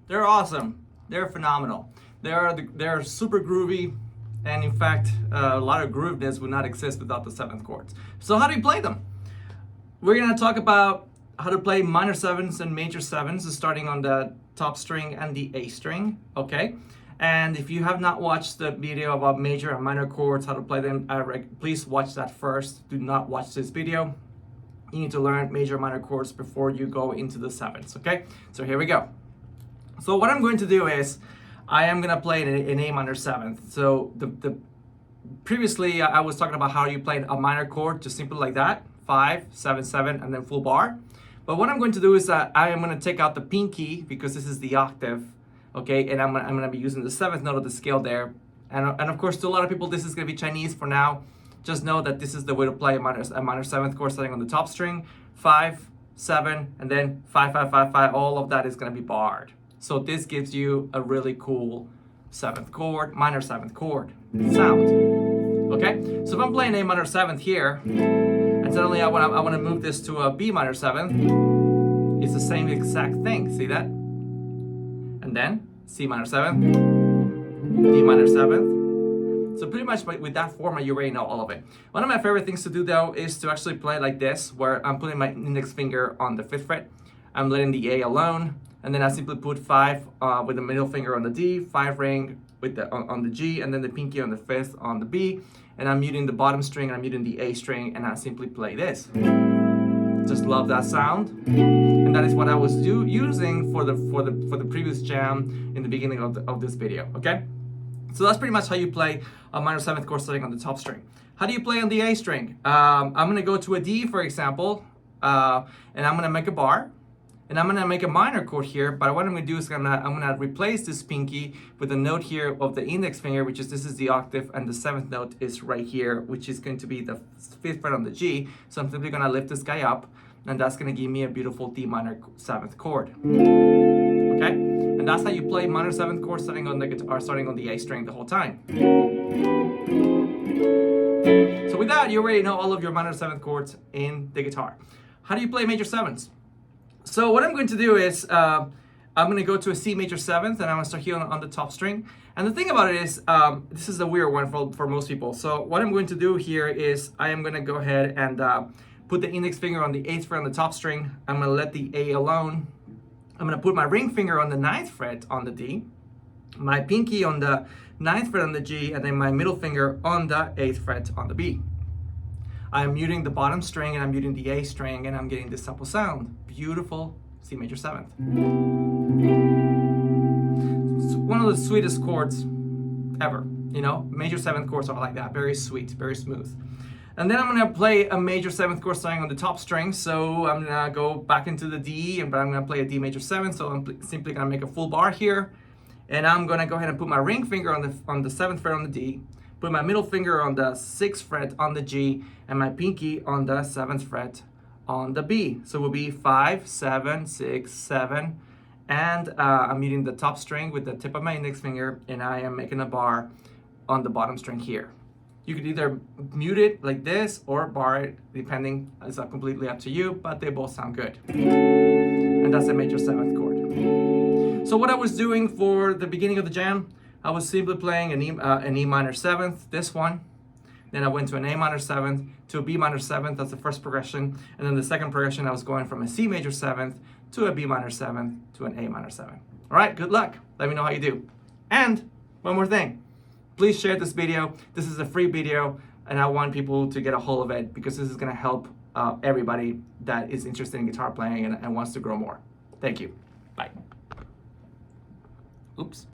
They're awesome. They're phenomenal. They're super groovy, and in fact, a lot of grooviness would not exist without the seventh chords. So how do you play them? We're gonna talk about how to play minor sevens and major sevens, starting on the top string and the A string, okay? And if you have not watched the video about major and minor chords, how to play them, please watch that first. Do not watch this video. You need to learn major and minor chords before you go into the sevens, okay? So here we go. So what I'm going to do is, I am gonna play an A minor seventh. So previously I was talking about how you play a minor chord, just simply like that, 5, 7, 7, and then full bar. But what I'm going to do is that I am gonna take out the pinky, because this is the octave, okay? And I'm gonna be using the seventh note of the scale there. And of course, to a lot of people, this is gonna be Chinese for now. Just know that this is the way to play a minor seventh chord, starting on the top string, 5, 7, and then 5, 5, 5, 5. All of that is gonna be barred. So this gives you a really cool seventh chord, minor seventh chord sound. Okay, so if I'm playing A minor seventh here, and suddenly I want to move this to a B minor seventh, it's the same exact thing. See that? And then C minor seventh, D minor seventh. So pretty much with that format, you already know all of it. One of my favorite things to do though is to actually play like this, where I'm putting my index finger on the 5th fret. I'm letting the A alone. And then I simply put 5 with the middle finger on the D, 5 ring with the on the G, and then the pinky on the 5th on the B. And I'm muting the bottom string, and I'm muting the A string, and I simply play this. Just love that sound. And that is what I was using for the previous jam in the beginning of this video. Okay, so that's pretty much how you play a minor seventh chord starting on the top string. How do you play on the A string? I'm gonna go to a D, for example, and I'm gonna make a bar. And I'm gonna make a minor chord here, but what I'm gonna do is I'm gonna replace this pinky with a note here of the index finger, which is, this is the octave, and the 7th note is right here, which is going to be the 5th fret on the G. So I'm simply gonna lift this guy up, and that's gonna give me a beautiful D minor 7th chord. Okay? And that's how you play minor 7th chord starting on the guitar, starting on the A string the whole time. So with that, you already know all of your minor 7th chords in the guitar. How do you play major 7s? So what I'm going to do is, I'm going to go to a C major 7th, and I'm going to start here on the top string. And the thing about it is, this is a weird one for most people. So what I'm going to do here is, I am going to go ahead and put the index finger on the 8th fret on the top string. I'm going to let the A alone. I'm going to put my ring finger on the 9th fret on the D, my pinky on the 9th fret on the G, and then my middle finger on the 8th fret on the B. I'm muting the bottom string, and I'm muting the A string, and I'm getting this supple sound. Beautiful C major 7th. It's one of the sweetest chords ever. You know, major 7th chords are like that. Very sweet, very smooth. And then I'm gonna play a major 7th chord starting on the top string. So I'm gonna go back into the D, but I'm gonna play a D major 7th. So I'm simply gonna make a full bar here. And I'm gonna go ahead and put my ring finger on the 7th fret on the D, put my middle finger on the 6th fret on the G, and my pinky on the 7th fret on the B. So it will be 5, 7, 6, 7, and I'm muting the top string with the tip of my index finger, and I am making a bar on the bottom string here. You could either mute it like this or bar it, depending. It's completely up to you, but they both sound good. And that's a major 7th chord. So what I was doing for the beginning of the jam, I was simply playing an E minor 7th, this one. Then I went to an A minor 7th, to a B minor 7th, that's the first progression. And then the second progression, I was going from a C major 7th to a B minor 7th to an A minor 7th. All right, good luck. Let me know how you do. And one more thing, please share this video. This is a free video, and I want people to get a hold of it, because this is gonna help everybody that is interested in guitar playing and wants to grow more. Thank you. Bye. Oops.